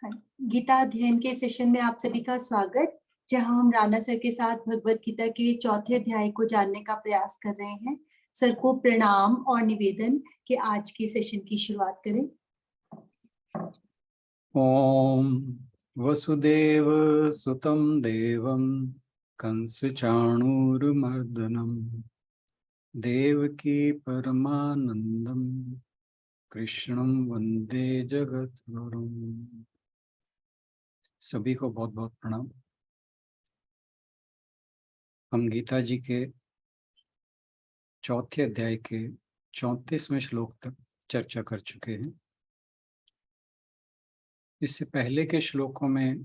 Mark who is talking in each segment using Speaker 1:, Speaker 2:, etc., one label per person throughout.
Speaker 1: हाँ, गीता अध्ययन के सेशन में आप सभी का स्वागत, जहां हम राणा सर के साथ भगवत गीता के चौथे अध्याय को जानने का प्रयास कर रहे हैं। सर को प्रणाम और निवेदन कि आज के सेशन की शुरुआत करें।
Speaker 2: ओम वसुदेव सुतं देवं कंसचाणूरमर्दनम देवकी परमानंदम कृष्णं वंदे जगद्गुरुम। सभी को बहुत बहुत प्रणाम। हम गीता जी के चौथे अध्याय के 34वें श्लोक तक चर्चा कर चुके हैं। इससे पहले के श्लोकों में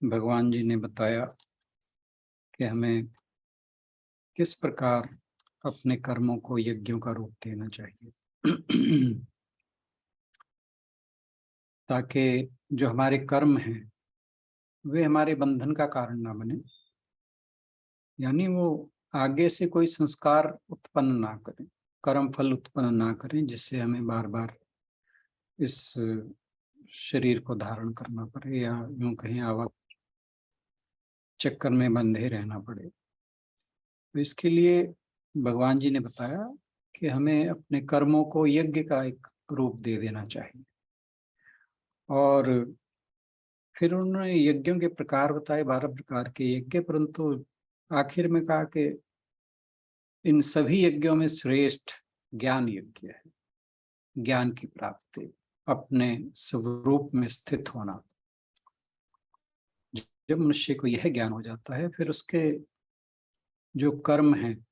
Speaker 2: भगवान जी ने बताया कि हमें किस प्रकार अपने कर्मों को यज्ञों का रूप देना चाहिए ताकि जो हमारे कर्म हैं वे हमारे बंधन का कारण ना बने, यानी वो आगे से कोई संस्कार उत्पन्न ना करें, कर्म फल उत्पन्न ना करें, जिससे हमें बार बार इस शरीर को धारण करना पड़े या यूं कहीं आवक चक्कर में बंधे रहना पड़े। तो इसके लिए भगवान जी ने बताया कि हमें अपने कर्मों को यज्ञ का एक रूप दे देना चाहिए। और फिर उन्होंने यज्ञों के प्रकार बताए, 12 प्रकार के यज्ञ, परंतु आखिर में कहा कि इन सभी यज्ञों में श्रेष्ठ ज्ञान यज्ञ है। ज्ञान की प्राप्ति, अपने स्वरूप में स्थित होना। जब मनुष्य को यह ज्ञान हो जाता है, फिर उसके जो कर्म हैं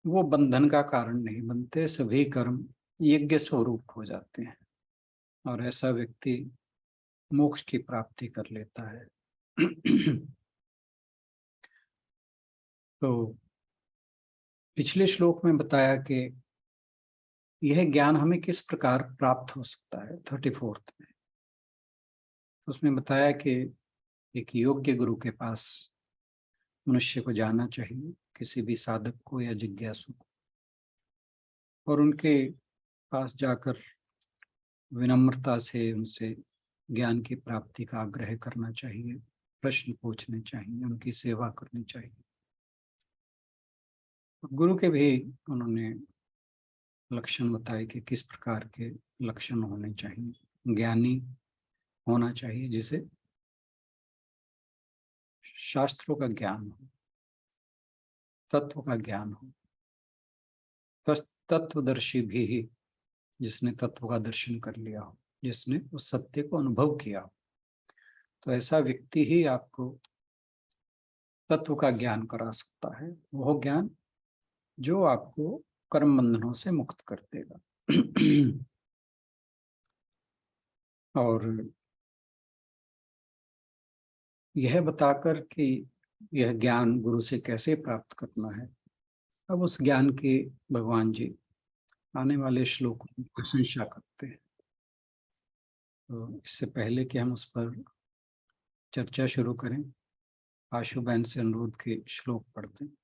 Speaker 2: वो बंधन का कारण नहीं बनते, सभी कर्म यज्ञ स्वरूप हो जाते हैं और ऐसा व्यक्ति मोक्ष की प्राप्ति कर लेता है। तो पिछले श्लोक में बताया कि यह ज्ञान हमें किस प्रकार प्राप्त हो सकता है। 34th में तो उसमें बताया कि एक योग्य गुरु के पास मनुष्य को जाना चाहिए, किसी भी साधक को या जिज्ञासु को, और उनके पास जाकर विनम्रता से उनसे ज्ञान की प्राप्ति का आग्रह करना चाहिए, प्रश्न पूछने चाहिए, उनकी सेवा करनी चाहिए। गुरु के भी उन्होंने लक्षण बताए कि किस प्रकार के लक्षण होने चाहिए। ज्ञानी होना चाहिए जिसे शास्त्रों का ज्ञान हो, तत्व का ज्ञान हो, तत्वदर्शी भी ही, जिसने तत्व का दर्शन कर लिया हो, जिसने उस सत्य को अनुभव किया हो। तो ऐसा व्यक्ति ही आपको तत्व का ज्ञान करा सकता है, वो ज्ञान जो आपको कर्म बंधनों से मुक्त कर देगा। और यह बताकर कि यह ज्ञान गुरु से कैसे प्राप्त करना है, अब उस ज्ञान की भगवान जी आने वाले श्लोक में प्रशंसा करते हैं। तो इससे पहले कि हम उस पर चर्चा शुरू करें, आशु बहन से अनुरोध के श्लोक पढ़ते हैं।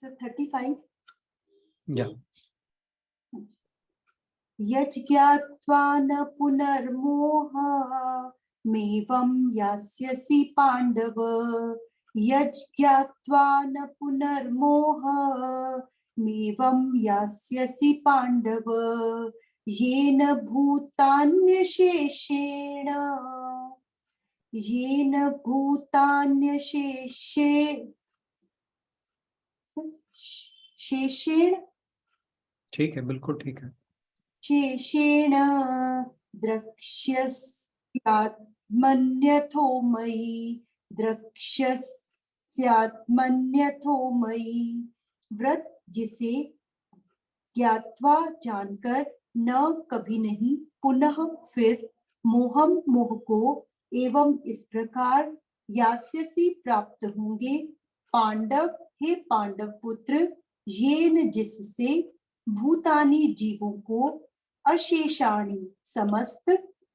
Speaker 1: सर 35
Speaker 2: या
Speaker 1: यज्ञात्वा न पुनर्मोहमेवं यास्यसि पांडव। यज्ञात्वा न पुनर्मोहमेवं यास्यसि पांडव। येन भूतान्यशेषेण शेषेण।
Speaker 2: ठीक है, बिल्कुल ठीक है।
Speaker 1: शेषेण द्रक्ष्यस्यात्मन्यथो मयि। द्रक्ष्यस्यात्मन्यथो मयि। व्रत जिसे ज्ञात्वा जानकर, न कभी नहीं, पुनः फिर, मोहम मोह को, एवं इस प्रकार, यास्यसि प्राप्त होंगे, पांडव हे पांडव पुत्र, येन जिससे, भूतानि जीवों को, अशेषाणि समस्त,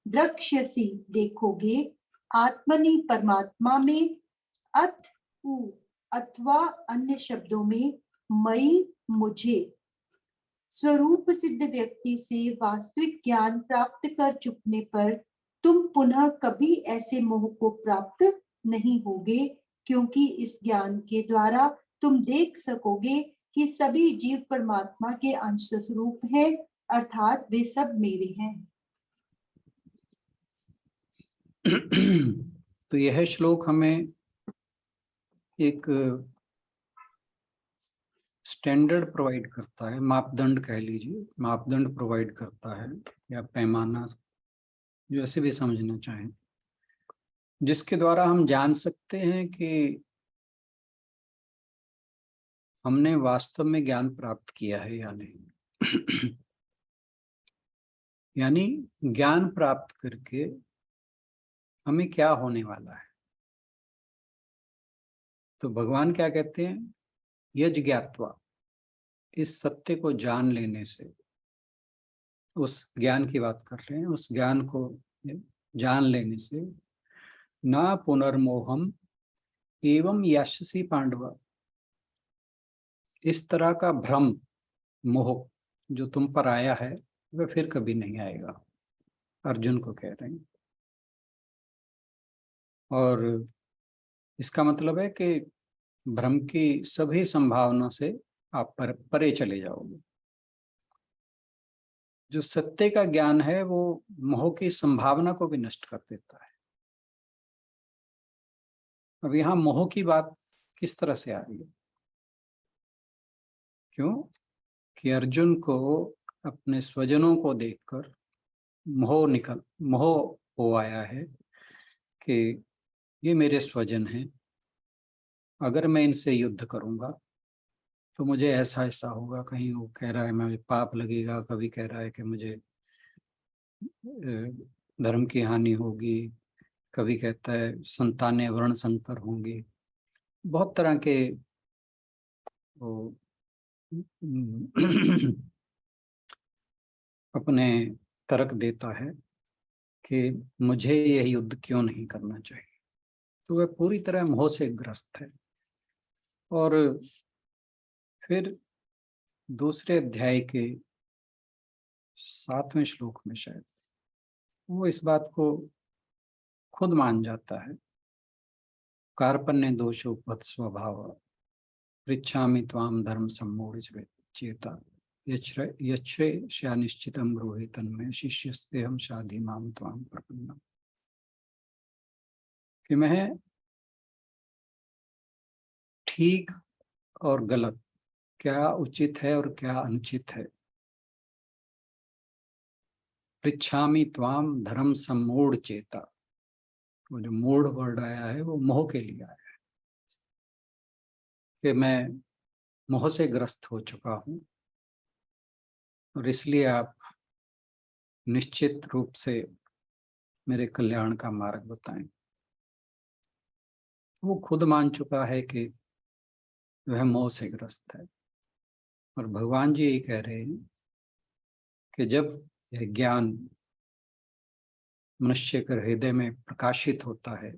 Speaker 1: द्रक्ष्यसि देखोगे, आत्मनि परमात्मा में, अथवा अन्य शब्दों में मई मुझे। स्वरूप सिद्ध व्यक्ति से वास्तविक ज्ञान प्राप्त कर चुकने पर तुम पुनः कभी ऐसे मोह को प्राप्त नहीं होगे, क्योंकि इस ज्ञान के द्वारा तुम देख सकोगे कि सभी जीव परमात्मा के अंश स्वरूप हैं, अर्थात वे सब मेरे हैं।
Speaker 2: तो यह श्लोक हमें एक स्टैंडर्ड प्रोवाइड करता है, मापदंड कह लीजिए, मापदंड प्रोवाइड करता है या पैमाना, जो ऐसे भी समझना चाहें, जिसके द्वारा हम जान सकते हैं कि हमने वास्तव में ज्ञान प्राप्त किया है या नहीं। यानी ज्ञान प्राप्त करके हमें क्या होने वाला है। तो भगवान क्या कहते हैं, यज ज्ञात्वा, इस सत्य को जान लेने से, उस ज्ञान की बात कर रहे हैं, उस ज्ञान को जान लेने से ना पुनर्मोहम एवं यशसी पांडव, इस तरह का भ्रम, मोह जो तुम पर आया है वह फिर कभी नहीं आएगा, अर्जुन को कह रहे हैं। और इसका मतलब है कि भ्रम की सभी संभावना से आप परे चले जाओगे। जो सत्य का ज्ञान है वो मोह की संभावना को भी नष्ट कर देता है। अब यहाँ मोह की बात किस तरह से आ रही है? क्यों कि अर्जुन को अपने स्वजनों को देखकर मोह हो आया है कि ये मेरे स्वजन हैं, अगर मैं इनसे युद्ध करूंगा तो मुझे ऐसा ऐसा होगा। कहीं वो कह रहा है मुझे पाप लगेगा, कभी कह रहा है कि मुझे धर्म की हानि होगी, कभी कहता है संतानें वर्ण संकर होंगी। बहुत तरह के वो अपने तर्क देता है कि मुझे यह युद्ध क्यों नहीं करना चाहिए। तो वह पूरी तरह मोह से ग्रस्त है। और फिर दूसरे अध्याय के 7वें श्लोक में शायद वो इस बात को खुद मान जाता है, कार्पण्य दोषोपहत स्वभाव पृच्छामि त्वाम धर्म सम्मूढ़ चेता यच्छ्रेष्यानिश्चितं ब्रूहि तन्मे शिष्यस्तेहं शाधि माम त्वाम प्रपन्नम्। कि मैं ठीक और गलत, क्या उचित है और क्या अनुचित है, पृच्छामि त्वाम धर्म सम्मूढ़ चेता, वो जो मूढ़ वर्ड आया है वो मोह के लिए आया है कि मैं मोह से ग्रस्त हो चुका हूं और इसलिए आप निश्चित रूप से मेरे कल्याण का मार्ग बताएं। वो खुद मान चुका है कि वह मोह से ग्रस्त है। और भगवान जी ये कह रहे हैं कि जब यह ज्ञान मनुष्य के हृदय में प्रकाशित होता है,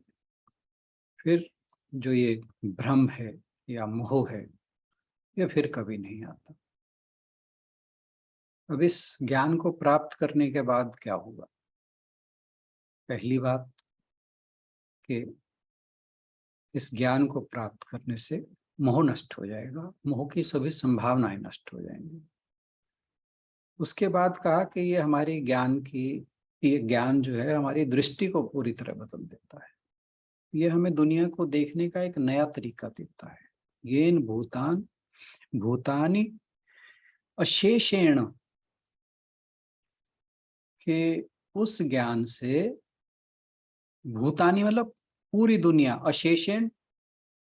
Speaker 2: फिर जो ये भ्रम है या मोह है यह फिर कभी नहीं आता। अब इस ज्ञान को प्राप्त करने के बाद क्या होगा? पहली बात कि इस ज्ञान को प्राप्त करने से मोह नष्ट हो जाएगा, मोह की सभी संभावनाएं नष्ट हो जाएंगी। उसके बाद कहा कि ये हमारी ये ज्ञान जो है हमारी दृष्टि को पूरी तरह बदल देता है। ये हमें दुनिया को देखने का एक नया तरीका देता है। येन भूतानि अशेषेण, के उस ज्ञान से भूतानि मतलब पूरी दुनिया, अशेषेण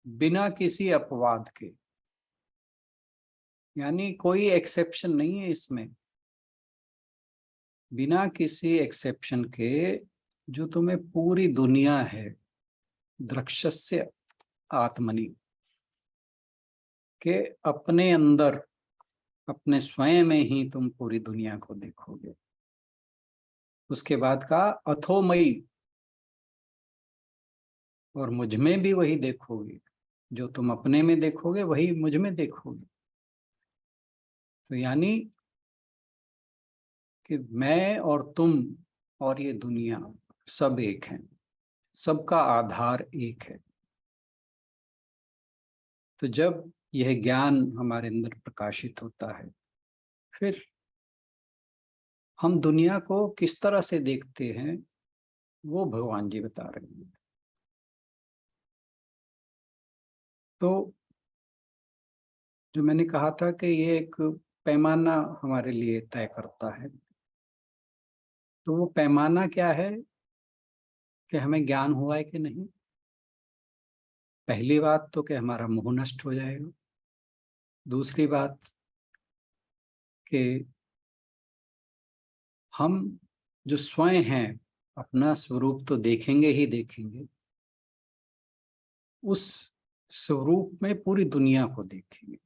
Speaker 2: बिना किसी अपवाद के, यानी कोई एक्सेप्शन नहीं है इसमें, बिना किसी एक्सेप्शन के जो तुम्हें पूरी दुनिया है, द्रक्ष्यस्य आत्मनि, के अपने अंदर अपने स्वयं में ही तुम पूरी दुनिया को देखोगे। उसके बाद का अथोमयी, और मुझ में भी वही देखोगे, जो तुम अपने में देखोगे वही मुझ में देखोगे। तो यानी कि मैं और तुम और ये दुनिया सब एक हैं, सबका आधार एक है। तो जब यह ज्ञान हमारे अंदर प्रकाशित होता है, फिर हम दुनिया को किस तरह से देखते हैं वो भगवान जी बता रहे हैं। तो जो मैंने कहा था कि ये एक पैमाना हमारे लिए तय करता है, तो वो पैमाना क्या है कि हमें ज्ञान हुआ है कि नहीं। पहली बात तो कि हमारा मोह नष्ट हो जाएगा। दूसरी बात कि हम जो स्वयं हैं अपना स्वरूप तो देखेंगे ही देखेंगे, उस स्वरूप में पूरी दुनिया को देखेंगे।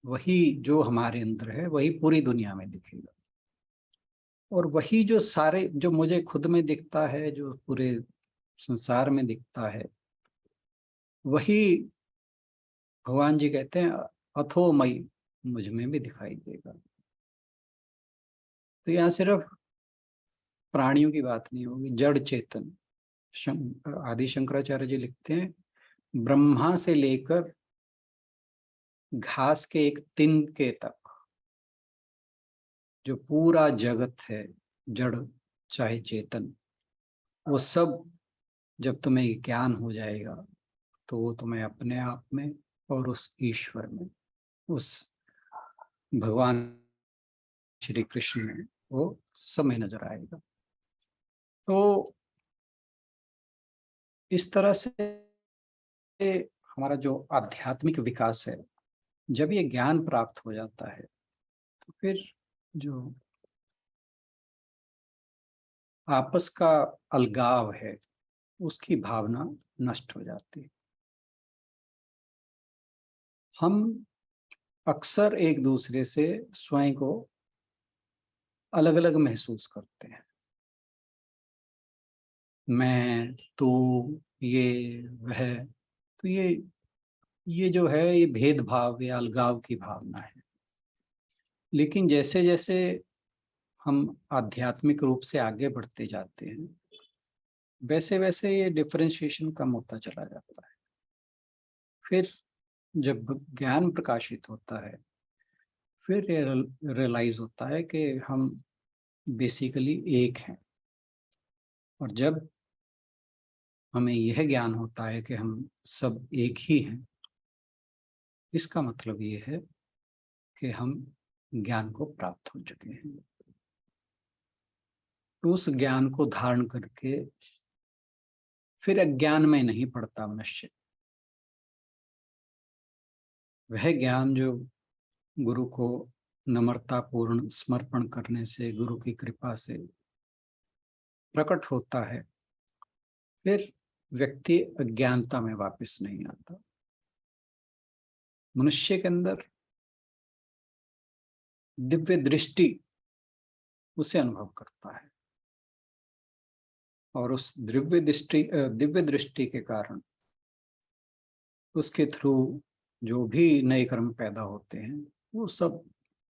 Speaker 2: वही जो हमारे अंदर है वही पूरी दुनिया में दिखेगा। और वही जो सारे जो मुझे खुद में दिखता है, जो पूरे संसार में दिखता है, वही भगवान जी कहते हैं अथोमयी मुझ में भी दिखाई देगा। तो यहाँ सिर्फ प्राणियों की बात नहीं होगी, जड़ चेतन। आदि शंकराचार्य जी लिखते हैं, ब्रह्मा से लेकर घास के एक तिनके तक जो पूरा जगत है, जड़ चाहे चेतन, वो सब जब तुम्हें ज्ञान हो जाएगा तो वो तुम्हें अपने आप में और उस ईश्वर में, उस भगवान श्री कृष्ण में वो समय नजर आएगा। तो इस तरह से हमारा जो आध्यात्मिक विकास है, जब ये ज्ञान प्राप्त हो जाता है तो फिर जो आपस का अलगाव है उसकी भावना नष्ट हो जाती है। हम अक्सर एक दूसरे से स्वयं को अलग अलग महसूस करते हैं। मैं, तू, ये, वह। तो ये जो है ये भेदभाव या अलगाव की भावना है। लेकिन जैसे जैसे हम आध्यात्मिक रूप से आगे बढ़ते जाते हैं, वैसे वैसे ये डिफरेंशिएशन कम होता चला जाता है। फिर जब ज्ञान प्रकाशित होता है, फिर रियलाइज होता है कि हम बेसिकली एक हैं। और जब हमें यह ज्ञान होता है कि हम सब एक ही हैं, इसका मतलब ये है कि हम ज्ञान को प्राप्त हो चुके हैं। तो उस ज्ञान को धारण करके फिर अज्ञान में नहीं पड़ता मनुष्य। वह ज्ञान जो गुरु को नम्रता पूर्ण समर्पण करने से, गुरु की कृपा से प्रकट होता है, फिर व्यक्ति अज्ञानता में वापस नहीं आता। मनुष्य के अंदर दिव्य दृष्टि उसे अनुभव करता है, और उस दिव्य दृष्टि के कारण उसके थ्रू जो भी नए कर्म पैदा होते हैं वो सब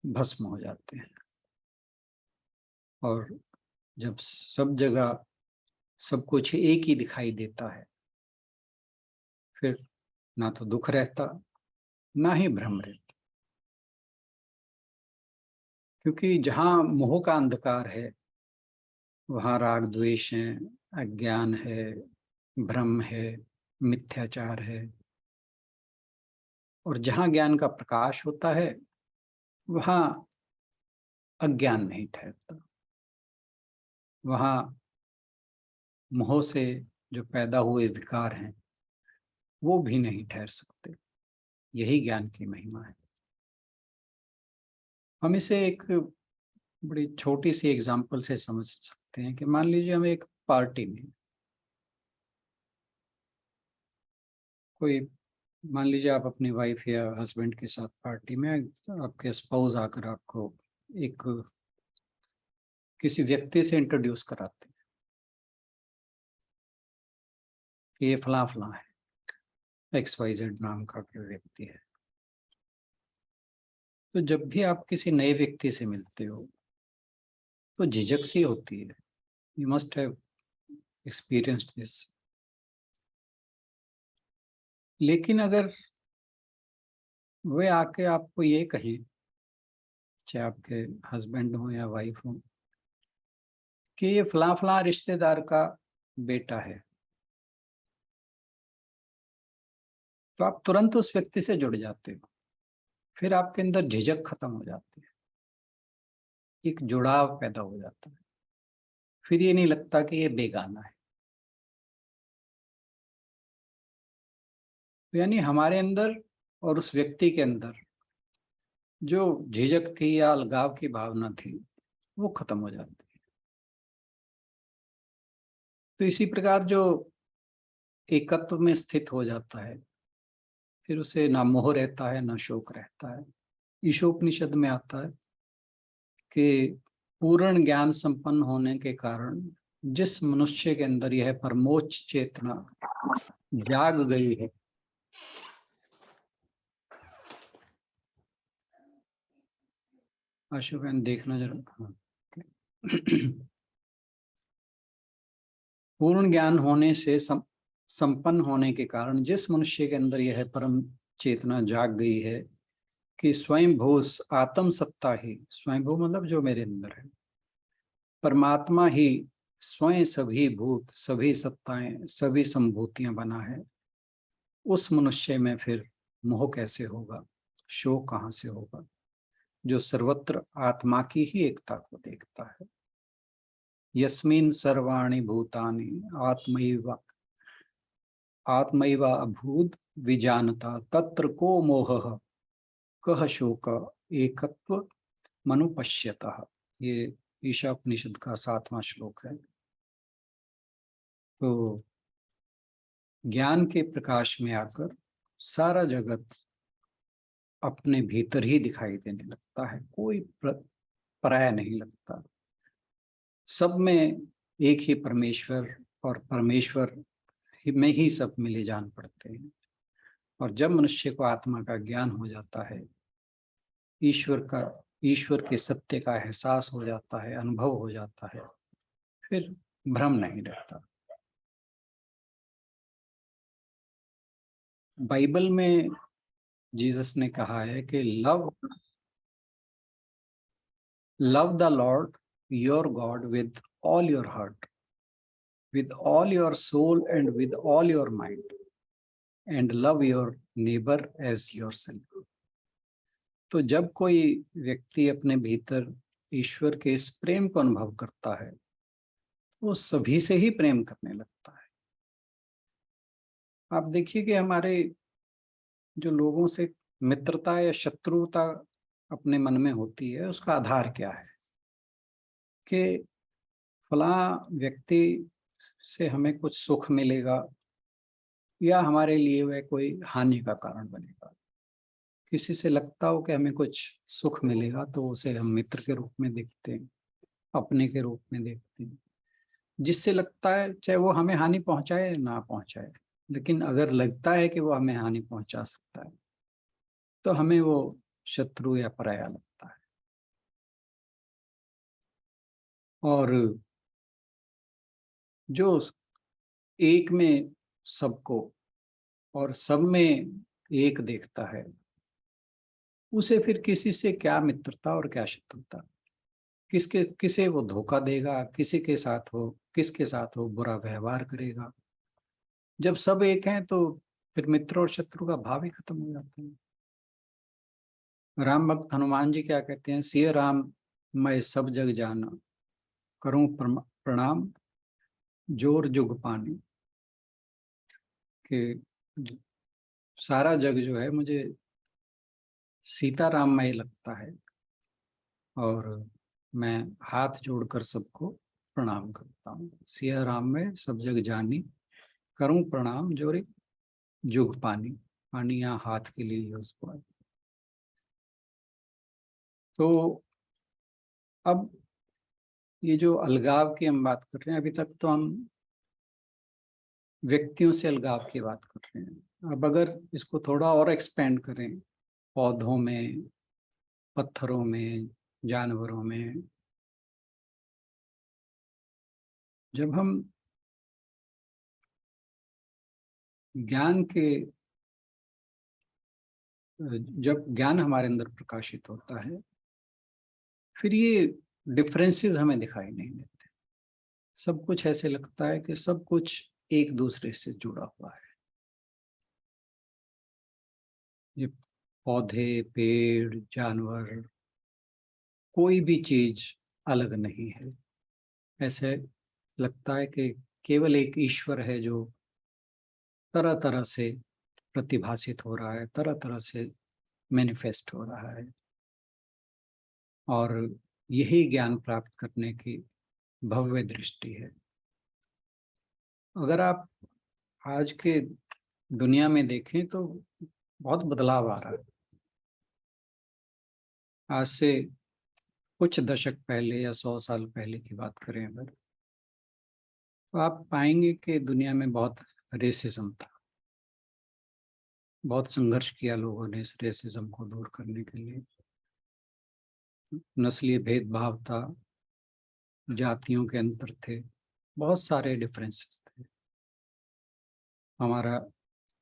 Speaker 2: भस्म हो जाते हैं। और जब सब जगह सब कुछ एक ही दिखाई देता है, फिर ना तो दुख रहता, ना ही भ्रम रहता। क्योंकि जहाँ मोह का अंधकार है वहाँ राग द्वेष है, अज्ञान है, भ्रम है, मिथ्याचार है। और जहाँ ज्ञान का प्रकाश होता है वहाँ अज्ञान नहीं ठहरता। वहाँ मोह से जो पैदा हुए विकार हैं वो भी नहीं ठहर सकते। यही ज्ञान की महिमा है। हम इसे एक बड़ी छोटी सी एग्जाम्पल से समझ सकते हैं कि मान लीजिए हम एक पार्टी में, कोई मान लीजिए आप अपनी वाइफ या हस्बैंड के साथ पार्टी में, आपके स्पाउस आकर आपको एक किसी व्यक्ति से इंट्रोड्यूस कराते हैं कि ये फला फला है, XYZ नाम का कोई व्यक्ति है। तो जब भी आप किसी नए व्यक्ति से मिलते हो तो झिझक सी होती है। You must have experienced this. लेकिन अगर वे आके आपको ये कहें, चाहे आपके हस्बैंड हो या वाइफ हो, कि ये फला फला रिश्तेदार का बेटा है, तो आप तुरंत उस व्यक्ति से जुड़ जाते हो। फिर आपके अंदर झिझक खत्म हो जाती है, एक जुड़ाव पैदा हो जाता है। फिर ये नहीं लगता कि ये बेगाना है। तो यानी हमारे अंदर और उस व्यक्ति के अंदर जो झिझक थी या अलगाव की भावना थी, वो खत्म हो जाती है। तो इसी प्रकार जो एकत्व में स्थित हो जाता है, फिर उसे ना मोह रहता है ना शोक रहता है। ईशोपनिषद में आता है कि पूर्ण ज्ञान संपन्न होने के कारण जिस मनुष्य के अंदर यह परमोच्च चेतना जाग गई है, अशोकन देखना जरूर। हाँ, पूर्ण ज्ञान होने से संपन्न होने के कारण जिस मनुष्य के अंदर यह परम चेतना जाग गई है कि स्वयं भू आत्म सत्ता ही, स्वयं भू मतलब जो मेरे अंदर है, परमात्मा ही स्वयं सभी भूत सभी सत्ताएं सभी संभूतियां बना है। उस मनुष्य में फिर मोह कैसे होगा, शोक कहाँ से होगा, जो सर्वत्र आत्मा की ही एकता को देखता है। यस्मिन् सर्वाणि भूतानि आत्मैव अभूत विजानता तत्र को मोहः कः शोक एकत्व मनुपश्यतः। ये ईशापनिषद का 7वां श्लोक है। तो ज्ञान के प्रकाश में आकर सारा जगत अपने भीतर ही दिखाई देने लगता है, कोई पराया नहीं लगता। सब में एक ही परमेश्वर, और परमेश्वर में ही सब मिले जान पड़ते हैं। और जब मनुष्य को आत्मा का ज्ञान हो जाता है, ईश्वर के सत्य का एहसास हो जाता है, अनुभव हो जाता है, फिर भ्रम नहीं रहता। बाइबल में जीसस ने कहा है कि love the Lord your God with all your heart, with all your soul and with all your mind, and love your neighbor as yourself। तो जब कोई व्यक्ति अपने भीतर ईश्वर के इस प्रेम को अनुभव करता है, वो सभी से ही प्रेम करने लगता है। आप देखिए कि हमारे जो लोगों से मित्रता या शत्रुता अपने मन में होती है, उसका आधार क्या है कि फला व्यक्ति से हमें कुछ सुख मिलेगा या हमारे लिए वह कोई हानि का कारण बनेगा। किसी से लगता हो कि हमें कुछ सुख मिलेगा तो उसे हम मित्र के रूप में देखते हैं, अपने के रूप में देखते हैं। जिससे लगता है चाहे वो हमें हानि पहुंचाए ना पहुंचाए, लेकिन अगर लगता है कि वो हमें हानि पहुंचा सकता है तो हमें वो शत्रु या पराया लगता है। और जो एक में सबको और सब में एक देखता है, उसे फिर किसी से क्या मित्रता और क्या शत्रुता। किसे वो धोखा देगा, किसके साथ वो बुरा व्यवहार करेगा। जब सब एक हैं तो फिर मित्र और शत्रु का भाव ही खत्म हो जाता है। राम भक्त हनुमान जी क्या कहते हैं, सिय राम मैं सब जग जाना, करूं प्रणाम जोर जुग पानी। कि सारा जग जो है मुझे सीताराममय लगता है, और मैं हाथ जोड़कर सबको प्रणाम करता हूँ। सिया राम में सब जग जानी, करूं प्रणाम जोरी जुग पानी। पानी यहाँ हाथ के लिए यूज हुआ है। तो अब ये जो अलगाव की हम बात कर रहे हैं, अभी तक तो हम व्यक्तियों से अलगाव की बात कर रहे हैं। अब अगर इसको थोड़ा और एक्सपेंड करें, पौधों में, पत्थरों में, जानवरों में, जब हम ज्ञान के जब ज्ञान हमारे अंदर प्रकाशित होता है, फिर ये डिफरेंसेस हमें दिखाई नहीं देते। सब कुछ ऐसे लगता है कि सब कुछ एक दूसरे से जुड़ा हुआ है। ये पौधे, पेड़, जानवर, कोई भी चीज अलग नहीं है। ऐसे लगता है कि केवल एक ईश्वर है जो तरह तरह से प्रतिभासित हो रहा है, तरह तरह से मैनिफेस्ट हो रहा है। और यही ज्ञान प्राप्त करने की भव्य दृष्टि है। अगर आप आज के दुनिया में देखें तो बहुत बदलाव आ रहा है। आज से कुछ दशक पहले या 100 साल पहले की बात करें अगर, तो आप पाएंगे कि दुनिया में बहुत रेसिज्म था। बहुत संघर्ष किया लोगों ने इस रेसिज्म को दूर करने के लिए। नस्लीय भेदभाव था, जातियों के अंतर थे, बहुत सारे डिफरेंसेस थे।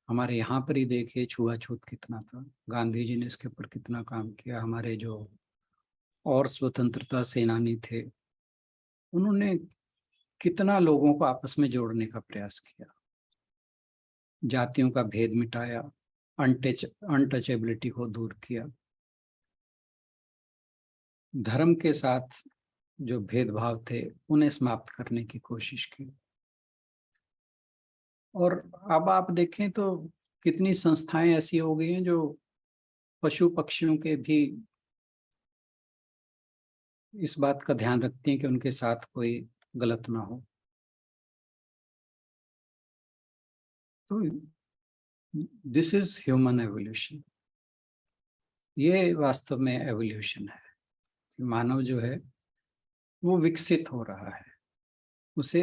Speaker 2: हमारे यहाँ पर ही देखिए छुआछूत कितना था। गांधी जी ने इसके ऊपर कितना काम किया। हमारे जो और स्वतंत्रता सेनानी थे, उन्होंने कितना लोगों को आपस में जोड़ने का प्रयास किया, जातियों का भेद मिटाया, अनटचेबिलिटी को दूर किया, धर्म के साथ जो भेदभाव थे उन्हें समाप्त करने की कोशिश की। और अब आप देखें तो कितनी संस्थाएं ऐसी हो गई हैं जो पशु पक्षियों के भी इस बात का ध्यान रखती हैं कि उनके साथ कोई गलत ना हो। तो दिस इज ह्यूमन एवोल्यूशन। ये वास्तव में एवोल्यूशन है कि मानव जो है वो विकसित हो रहा है। उसे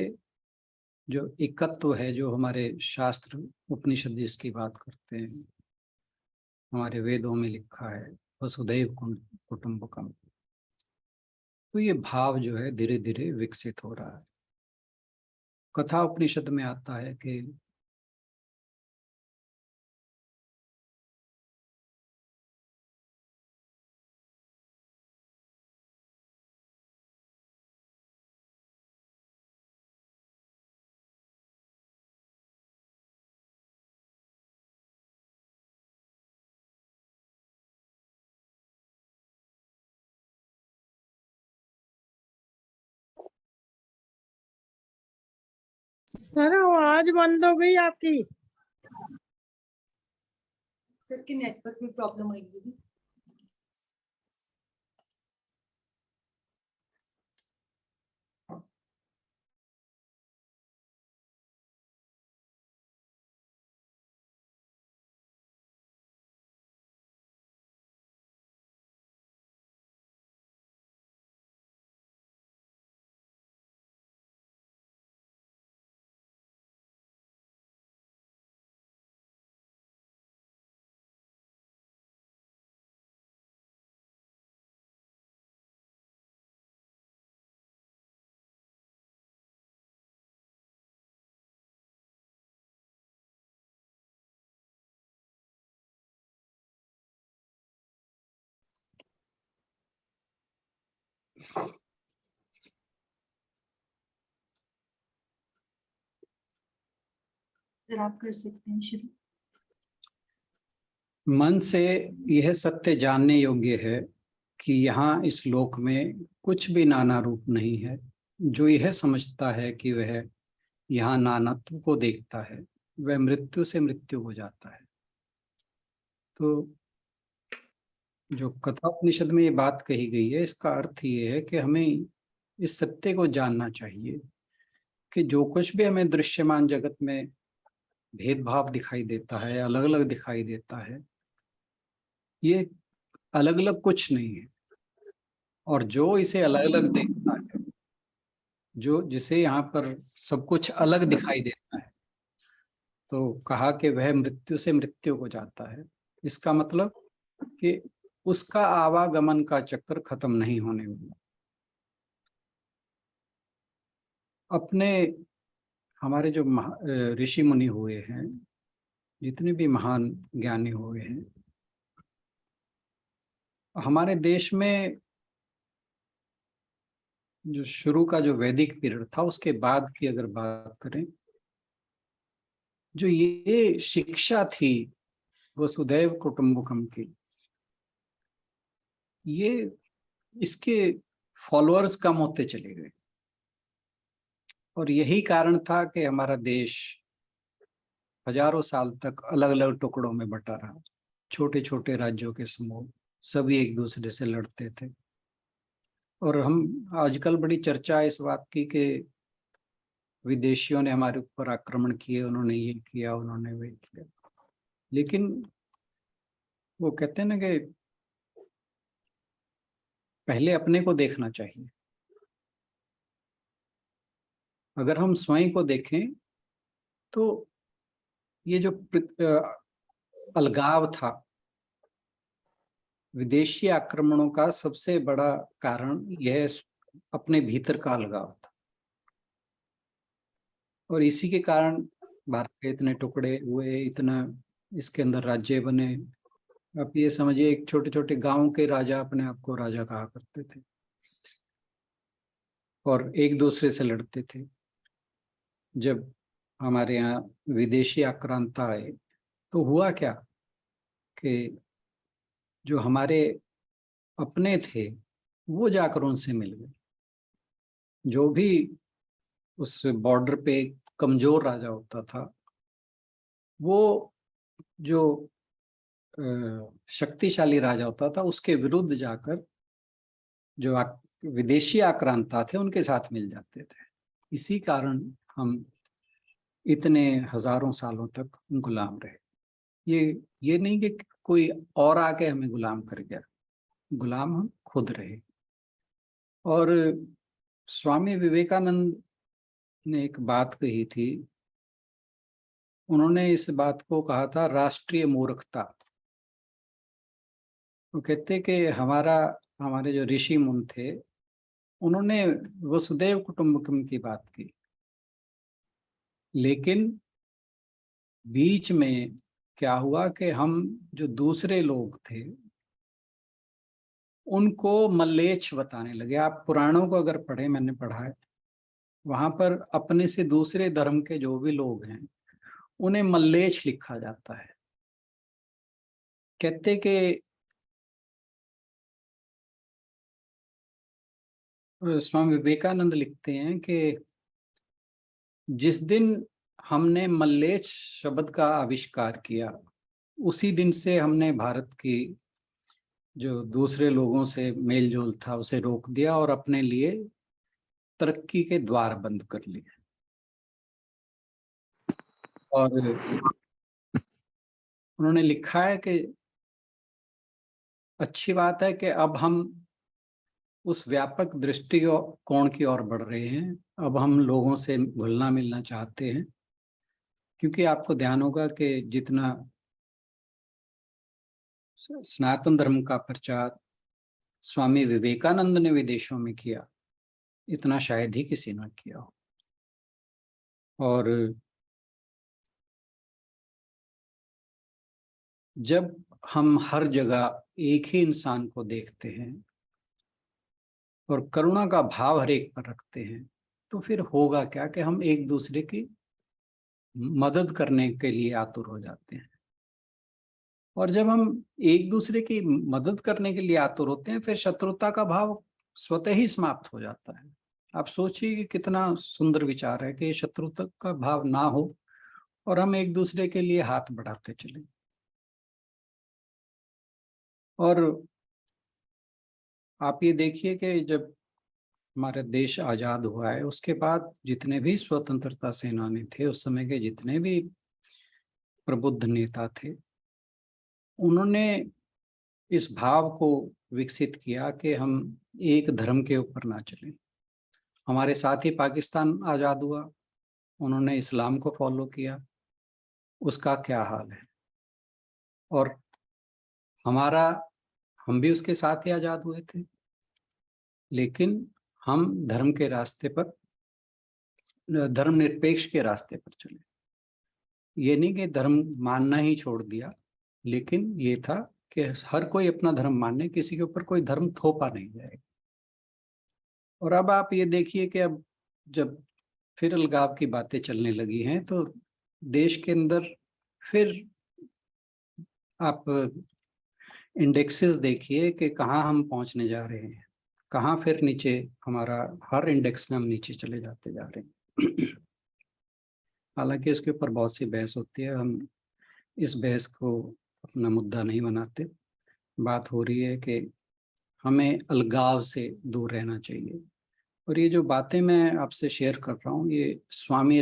Speaker 2: जो एकत्व है, जो हमारे शास्त्र उपनिषद जिसकी बात करते हैं, हमारे वेदों में लिखा है वसुधैव कुटुंबकम, तो ये भाव जो है धीरे धीरे विकसित हो रहा है। कथा उपनिषद में आता है कि
Speaker 3: सर आवाज बंद हो गई आपकी।
Speaker 1: सर के नेटवर्क में प्रॉब्लम हुई होगी। सर आप कर सकते हैं शुरू।
Speaker 2: मन से यह सत्य जानने योग्य है कि यहाँ इस लोक में कुछ भी नाना रूप नहीं है। जो यह समझता है कि वह यहाँ नानात्व को देखता है, वह मृत्यु से मृत्यु हो जाता है। तो जो कथा उपनिषद में ये बात कही गई है, इसका अर्थ ये है कि हमें इस सत्य को जानना चाहिए कि जो कुछ भी हमें दृश्यमान जगत में भेदभाव दिखाई देता है, अलग अलग दिखाई देता है, ये अलग अलग कुछ नहीं है। और जो इसे अलग अलग देखता है, जो जिसे यहाँ पर सब कुछ अलग दिखाई देता है, तो कहा कि वह मृत्यु से मृत्यु को जाता है। इसका मतलब कि उसका आवागमन का चक्र खत्म नहीं होने वाला। अपने हमारे जो ऋषि मुनि हुए हैं, जितने भी महान ज्ञानी हुए हैं, हमारे देश में जो शुरू का जो वैदिक पीरियड था उसके बाद की अगर बात करें, जो ये शिक्षा थी वसुधैव कुटुंबकम की, ये इसके फॉलोअर्स कम होते चले गए। और यही कारण था कि हमारा देश हजारों साल तक अलग अलग टुकड़ों में बटा रहा। छोटे छोटे राज्यों के समूह सभी एक दूसरे से लड़ते थे। और हम आजकल बड़ी चर्चा है इस बात की कि विदेशियों ने हमारे ऊपर आक्रमण किए, उन्होंने ये किया, उन्होंने वे किया। लेकिन वो कहते हैं ना कि पहले अपने को देखना चाहिए। अगर हम स्वयं को देखें तो ये जो अलगाव था, विदेशी आक्रमणों का सबसे बड़ा कारण यह अपने भीतर का अलगाव था। और इसी के कारण भारत के इतने टुकड़े हुए, इतना इसके अंदर राज्य बने। आप ये समझिए, एक छोटे छोटे गांव के राजा अपने आप को राजा कहा करते थे और एक दूसरे से लड़ते थे। जब हमारे यहाँ विदेशी आक्रांता आए तो हुआ क्या कि जो हमारे अपने थे वो जाकर उनसे मिल गए। जो भी उस बॉर्डर पे कमजोर राजा होता था, वो जो शक्तिशाली राजा होता था उसके विरुद्ध जाकर जो विदेशी आक्रांता थे उनके साथ मिल जाते थे। इसी कारण हम इतने हजारों सालों तक गुलाम रहे। ये नहीं कि कोई और आके हमें गुलाम कर गया, गुलाम हम खुद रहे। और स्वामी विवेकानंद ने एक बात कही थी, उन्होंने इस बात को कहा था राष्ट्रीय मूर्खता। वो कहते कि हमारे जो ऋषि मुनि थे उन्होंने वसुधैव कुटुंबकम की बात की, लेकिन बीच में क्या हुआ कि हम जो दूसरे लोग थे उनको मल्लेच्छ बताने लगे। आप पुराणों को अगर पढ़े, मैंने पढ़ा है, वहां पर अपने से दूसरे धर्म के जो भी लोग हैं उन्हें मल्लेच्छ लिखा जाता है। कहते कि स्वामी विवेकानंद लिखते हैं कि जिस दिन हमने मल्लेच्छ शब्द का आविष्कार किया उसी दिन से हमने भारत की जो दूसरे लोगों से मेल जोल था उसे रोक दिया और अपने लिए तरक्की के द्वार बंद कर लिए। और उन्होंने लिखा है कि अच्छी बात है कि अब हम उस व्यापक दृष्टिकोण की ओर बढ़ रहे हैं। अब हम लोगों से घुलना मिलना चाहते हैं, क्योंकि आपको ध्यान होगा कि जितना सनातन धर्म का प्रचार स्वामी विवेकानंद ने विदेशों में किया, इतना शायद ही किसी ने किया हो। और जब हम हर जगह एक ही इंसान को देखते हैं और करुणा का भाव हर एक पर रखते हैं, तो फिर होगा क्या कि हम एक दूसरे की मदद करने के लिए आतुर हो जाते हैं। और जब हम एक दूसरे की मदद करने के लिए आतुर होते हैं, फिर शत्रुता का भाव स्वतः ही समाप्त हो जाता है। आप सोचिए कि कितना सुंदर विचार है कि शत्रुता का भाव ना हो और हम एक दूसरे के लिए हाथ बढ़ाते चले। और आप ये देखिए कि जब हमारा देश आजाद हुआ है उसके बाद जितने भी स्वतंत्रता सेनानी थे, उस समय के जितने भी प्रबुद्ध नेता थे, उन्होंने इस भाव को विकसित किया कि हम एक धर्म के ऊपर ना चलें। हमारे साथ ही पाकिस्तान आजाद हुआ, उन्होंने इस्लाम को फॉलो किया। उसका क्या हाल है। और हम भी उसके साथ ही आजाद हुए थे, लेकिन हम धर्म के रास्ते पर, धर्मनिरपेक्ष के रास्ते पर चले। ये नहीं कि धर्म मानना ही छोड़ दिया, लेकिन ये था कि हर कोई अपना धर्म माने, किसी के ऊपर कोई धर्म थोपा नहीं जाएगा। और अब आप ये देखिए कि अब जब फिर अलगाव की बातें चलने लगी हैं, तो देश के अंदर फिर आप इंडेक्सेस देखिए कि कहाँ हम पहुंचने जा रहे हैं, कहाँ फिर नीचे, हमारा हर इंडेक्स में हम नीचे चले जाते जा रहे हैं। हालांकि इसके ऊपर बहुत सी बहस होती है, हम इस बहस को अपना मुद्दा नहीं बनाते। बात हो रही है कि हमें अलगाव से दूर रहना चाहिए। और ये जो बातें मैं आपसे शेयर कर रहा हूँ, ये स्वामी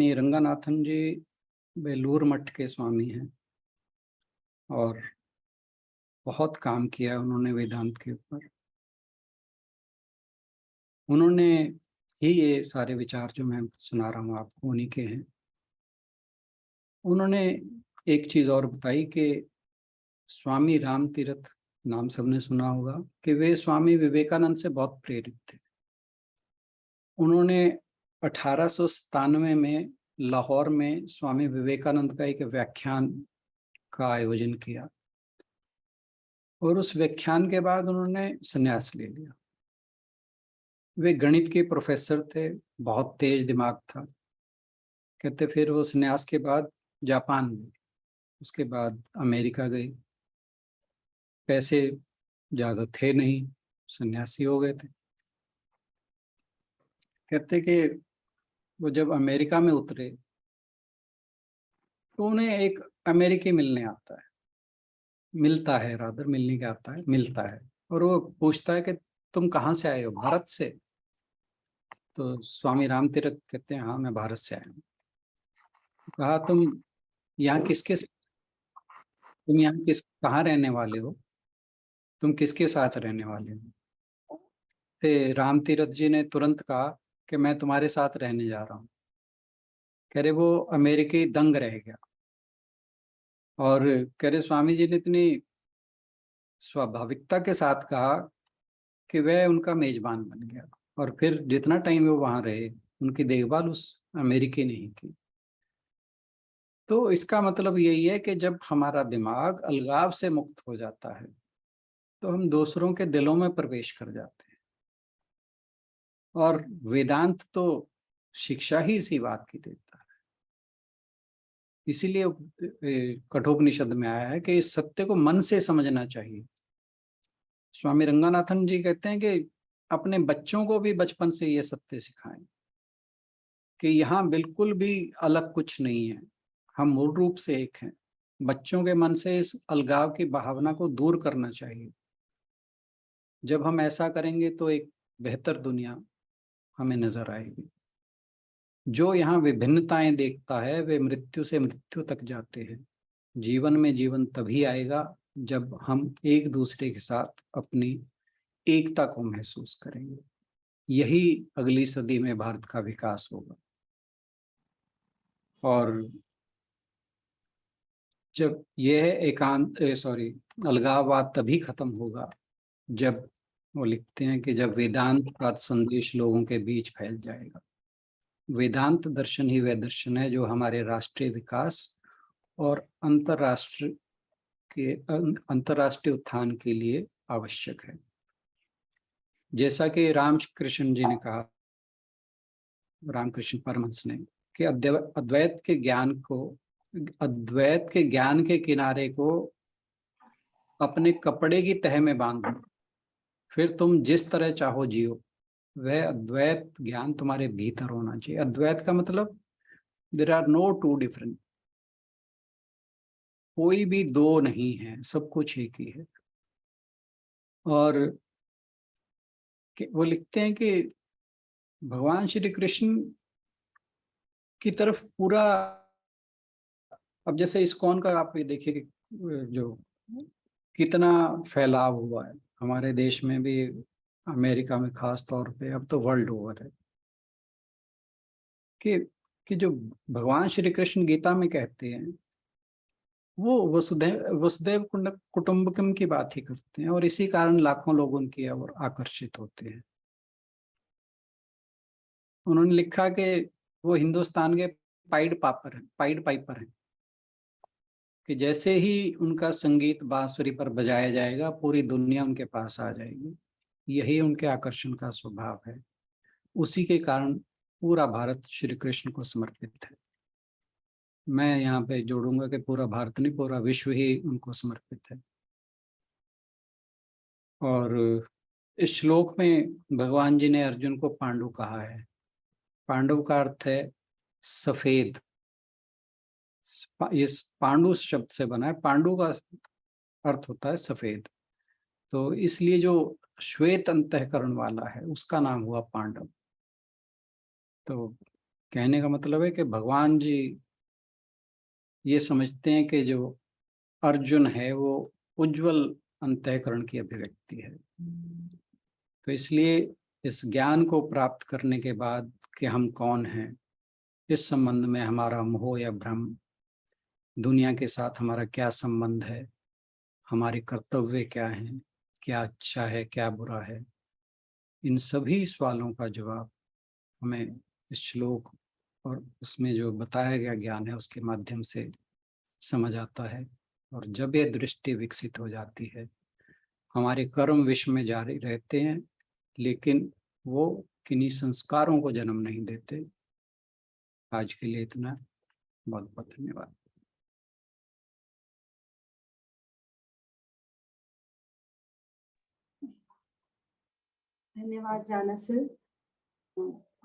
Speaker 2: रंगनाथन जी बेलूर मठ के स्वामी हैं, और बहुत काम किया उन्होंने वेदांत के ऊपर। उन्होंने ही ये सारे विचार जो मैं सुना रहा हूँ आपको, उन्हीं के हैं। उन्होंने एक चीज और बताई कि स्वामी राम तीरथ, नाम सबने सुना होगा, कि वे स्वामी विवेकानंद से बहुत प्रेरित थे। उन्होंने 1897 में लाहौर में स्वामी विवेकानंद का एक व्याख्यान का आयोजन किया, और उस व्याख्यान के बाद उन्होंने संन्यास ले लिया। वे गणित के प्रोफेसर थे, बहुत तेज दिमाग था। कहते फिर वो संन्यास के बाद जापान गए, उसके बाद अमेरिका गए। पैसे ज्यादा थे नहीं, सन्यासी हो गए थे। कहते कि वो जब अमेरिका में उतरे तो उन्हें एक अमेरिकी मिलता है, रादर मिलने का आता है, मिलता है। और वो पूछता है कि तुम कहाँ से आए हो? भारत से। तो स्वामी राम तीरथ कहते हैं हाँ, मैं भारत से आया हूँ। कहा तुम यहाँ कहाँ रहने वाले हो? तुम किसके साथ रहने वाले हो? फिर राम तीरथ जी ने तुरंत कहा कि मैं तुम्हारे साथ रहने जा रहा हूँ। कह रहे वो अमेरिकी दंग रह गया, और कह रहे स्वामी जी ने इतनी स्वाभाविकता के साथ कहा कि वह उनका मेजबान बन गया। और फिर जितना टाइम वो वहां रहे, उनकी देखभाल उस अमेरिकी ने ही की। तो इसका मतलब यही है कि जब हमारा दिमाग अलगाव से मुक्त हो जाता है, तो हम दूसरों के दिलों में प्रवेश कर जाते हैं। और वेदांत तो शिक्षा ही इसी बात की देता है। इसीलिए कठोपनिषद में आया है कि इस सत्य को मन से समझना चाहिए। स्वामी रंगनाथन जी कहते हैं कि अपने बच्चों को भी बचपन से ये सत्य सिखाएं कि यहाँ बिल्कुल भी अलग कुछ नहीं है, हम मूल रूप से एक हैं। बच्चों के मन से इस अलगाव की भावना को दूर करना चाहिए। जब हम ऐसा करेंगे तो एक बेहतर दुनिया हमें नजर आएगी। जो यहाँ विभिन्नताएं देखता है वे मृत्यु से मृत्यु तक जाते हैं। जीवन में जीवन तभी आएगा जब हम एक दूसरे के साथ अपनी एकता को महसूस करेंगे। यही अगली सदी में भारत का विकास होगा। और जब यह अलगाववाद तभी खत्म होगा जब, वो लिखते हैं कि जब वेदांत का संदेश लोगों के बीच फैल जाएगा। वेदांत दर्शन ही वह दर्शन है जो हमारे राष्ट्रीय विकास और अंतर्राष्ट्रीय उत्थान के लिए आवश्यक है। जैसा कि रामकृष्ण जी ने कहा, रामकृष्ण परमहंस ने, कि अद्वैत के ज्ञान के किनारे को अपने कपड़े की तह में बांध दो, फिर तुम जिस तरह चाहो जियो। वह अद्वैत ज्ञान तुम्हारे भीतर होना चाहिए। अद्वैत का मतलब there are no two different, कोई भी दो नहीं है, सब कुछ एक ही है। और वो लिखते हैं कि भगवान श्री कृष्ण की तरफ पूरा, अब जैसे इस्कॉन का आप ये देखिए कि जो कितना फैलाव हुआ है हमारे देश में भी, अमेरिका में खास तौर पे, अब तो वर्ल्ड ओवर है। कि जो भगवान श्री कृष्ण गीता में कहते हैं वो वसुदेव कुटुंबकम की बात ही करते हैं, और इसी कारण लाखों लोग उनकी ओर आकर्षित होते हैं। उन्होंने लिखा कि वो हिंदुस्तान के पाइड पाइपर हैं, कि जैसे ही उनका संगीत बांसुरी पर बजाया जाएगा पूरी दुनिया उनके पास आ जाएगी। यही उनके आकर्षण का स्वभाव है। उसी के कारण पूरा भारत श्री कृष्ण को समर्पित है। मैं यहाँ पे जोड़ूंगा कि पूरा भारत नहीं, पूरा विश्व ही उनको समर्पित है। और इस श्लोक में भगवान जी ने अर्जुन को पांडु कहा है। पांडव का अर्थ है सफेद। ये पांडु शब्द से बना है। पांडु का अर्थ होता है सफेद, तो इसलिए जो श्वेत अंतःकरण वाला है उसका नाम हुआ पांडव। तो कहने का मतलब है कि भगवान जी ये समझते हैं कि जो अर्जुन है वो उज्जवल अंतःकरण की अभिव्यक्ति है। तो इसलिए इस ज्ञान को प्राप्त करने के बाद कि हम कौन हैं, इस संबंध में हमारा मोह या भ्रम, दुनिया के साथ हमारा क्या संबंध है, हमारे कर्तव्य क्या हैं, क्या अच्छा है क्या बुरा है, इन सभी सवालों का जवाब हमें इस श्लोक और उसमें जो बताया गया ज्ञान है उसके माध्यम से समझ आता है। और जब ये दृष्टि विकसित हो जाती है, हमारे कर्म विश्व में जारी रहते हैं, लेकिन वो किन्हीं संस्कारों को जन्म नहीं देते। आज के लिए इतना। बहुत बहुत धन्यवाद।
Speaker 1: धन्यवाद राणा सर।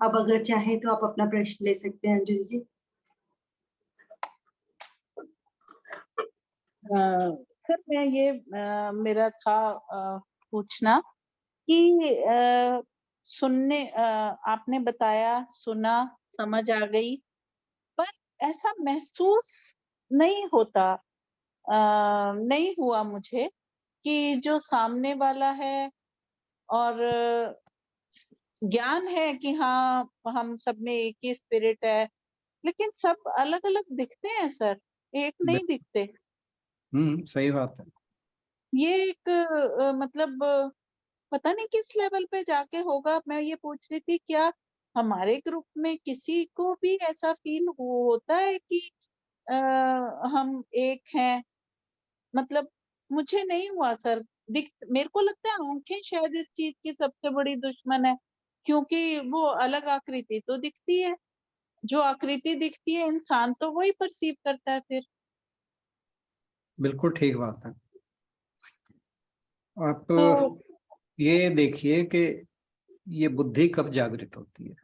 Speaker 1: अब अगर चाहे तो आप अपना प्रश्न ले सकते हैं अंजलि जी।
Speaker 4: सर मैं ये मेरा था पूछना कि सुनने आपने बताया, सुना, समझ आ गई, पर ऐसा महसूस नहीं होता, नहीं हुआ मुझे कि जो सामने वाला है और ज्ञान है कि हाँ हम सब में एक ही स्पिरिट है, लेकिन सब अलग अलग दिखते हैं सर, एक नहीं दिखते।
Speaker 2: सही बात है।
Speaker 4: ये एक मतलब पता नहीं किस लेवल पे जाके होगा। मैं ये पूछ रही थी क्या हमारे ग्रुप में किसी को भी ऐसा फील होता है कि आ, हम एक हैं? मतलब मुझे नहीं हुआ सर। दिख मेरे को लगता है आंखें शायद इस चीज की सबसे बड़ी दुश्मन है, क्योंकि वो अलग आकृति तो दिखती है, जो आकृति दिखती है इंसान तो वही परसीव करता है फिर।
Speaker 2: बिल्कुल ठीक बात है। आप
Speaker 4: तो
Speaker 2: ये देखिए कि ये बुद्धि कब जागृत होती है,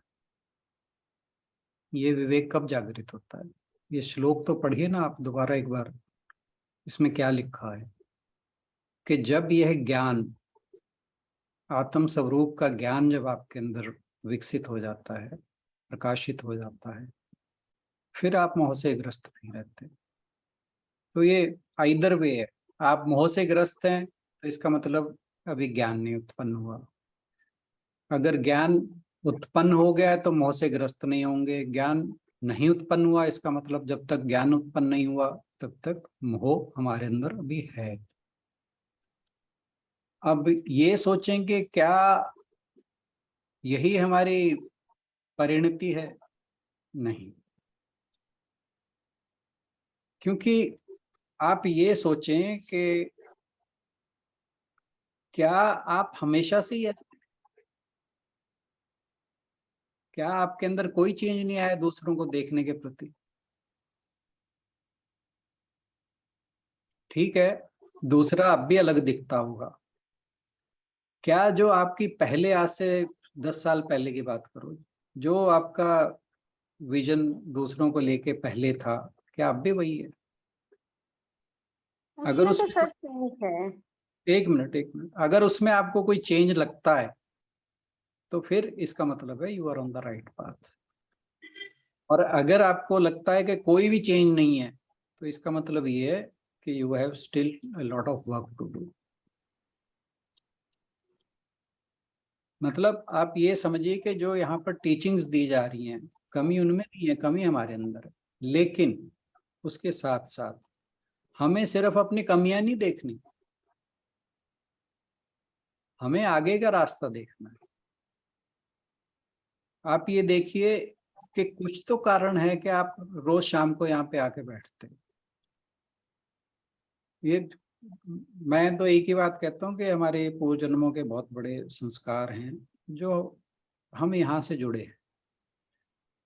Speaker 2: ये विवेक कब जागृत होता है। ये श्लोक तो पढ़िए ना आप दोबारा एक बार। इसमें क्या लिखा है कि जब यह ज्ञान, आत्म स्वरूप का ज्ञान जब आपके अंदर विकसित हो जाता है, प्रकाशित हो जाता है, फिर आप मोह से ग्रस्त नहीं रहते। तो ये आइदर वे है। आप मोह से ग्रस्त हैं तो इसका मतलब अभी ज्ञान नहीं उत्पन्न हुआ। अगर ज्ञान उत्पन्न हो गया है तो मोह से ग्रस्त नहीं होंगे। ज्ञान नहीं उत्पन्न हुआ, इसका मतलब जब तक ज्ञान उत्पन्न नहीं हुआ तब तक मोह हमारे अंदर अभी है। अब ये सोचें कि क्या यही हमारी परिणति है? नहीं, क्योंकि आप ये सोचें कि क्या आप हमेशा से ही ऐसे, क्या आपके अंदर कोई चेंज नहीं आया दूसरों को देखने के प्रति? ठीक है, दूसरा अब भी अलग दिखता होगा। क्या जो आपकी पहले, आज से 10 साल पहले की बात करो, जो आपका विजन दूसरों को लेके पहले था, क्या अब भी वही है? अगर
Speaker 1: उसमें तो
Speaker 2: उसमें
Speaker 1: सर चेंज है।
Speaker 2: एक मिनट, अगर उसमें आपको कोई चेंज लगता है तो फिर इसका मतलब है you are on the right path. और अगर आपको लगता है कि कोई भी चेंज नहीं है तो इसका मतलब ये है कि you have still a lot of work to do. मतलब आप ये समझिए कि जो यहाँ पर टीचिंग्स दी जा रही हैं कमी उनमें नहीं है, कमी हमारे अंदर है। लेकिन उसके साथ साथ हमें सिर्फ अपनी कमियां नहीं देखनी, हमें आगे का रास्ता देखना है। आप ये देखिए कि कुछ तो कारण है कि आप रोज शाम को यहाँ पे आके बैठते हैं। ये मैं तो एक ही बात कहता हूँ कि हमारे पूर्व जन्मों के बहुत बड़े संस्कार हैं जो हम यहाँ से जुड़े हैं,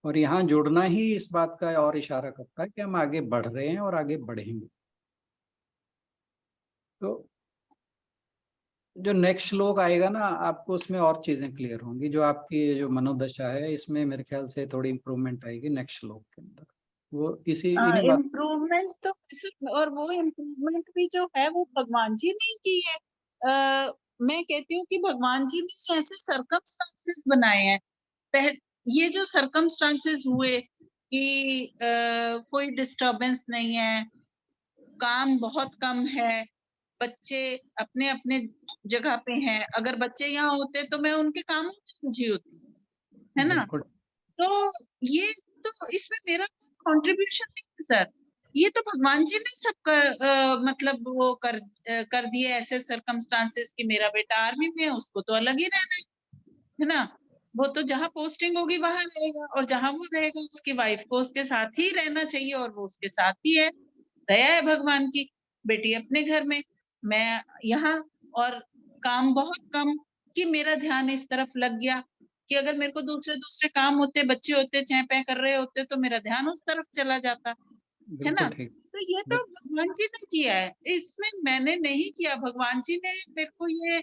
Speaker 2: और यहाँ जुड़ना ही इस बात का और इशारा करता है कि हम आगे बढ़ रहे हैं और आगे बढ़ेंगे। तो जो नेक्स्ट श्लोक आएगा ना, आपको उसमें और चीजें क्लियर होंगी। जो आपकी जो मनोदशा है इसमें मेरे ख्याल से थोड़ी इम्प्रूवमेंट आएगी नेक्स्ट श्लोक के अंदर। वो इन्हीं बात।
Speaker 4: इम्प्रूवमेंट तो और वो इम्प्रूवमेंट भी जो है वो भगवान जी ने की है। मैं कहती हूँ कि भगवान जी ने ऐसे सरकमस्टांसेस बनाए हैं। ये जो सरकमस्टांसेस हुए कि कोई डिस्टरबेंस नहीं है, काम बहुत कम है, बच्चे अपने अपने जगह पे हैं। अगर बच्चे यहाँ होते तो मैं उनके कामों में उलझी होती, है ना।
Speaker 2: बिल्कुल
Speaker 4: तो ये तो इसमें मेरा कंट्रीब्यूशन नहीं है सर, ये तो भगवान जी ने सब मतलब वो कर दिए ऐसे सरकमस्टांसेस कि मेरा बेटा आर्मी में है, उसको तो अलग ही रहना है ना। वो तो जहाँ पोस्टिंग होगी वहां रहेगा, और जहां वो रहेगा उसकी वाइफ को उसके साथ ही रहना चाहिए, और वो उसके साथ ही है। दया है भगवान की, बेटी अपने घर में, मैं यहाँ, और काम बहुत कम कि मेरा ध्यान इस तरफ लग गया कि अगर मेरे को दूसरे दूसरे काम होते, बच्चे होते, चै पै कर रहे होते, तो मेरा ध्यान उस तरफ चला जाता, है ना।
Speaker 2: बिल्कुल ठीक।
Speaker 4: तो ये तो भगवान जी ने किया है, इसमें मैंने नहीं किया। भगवान जी ने मेरे को ये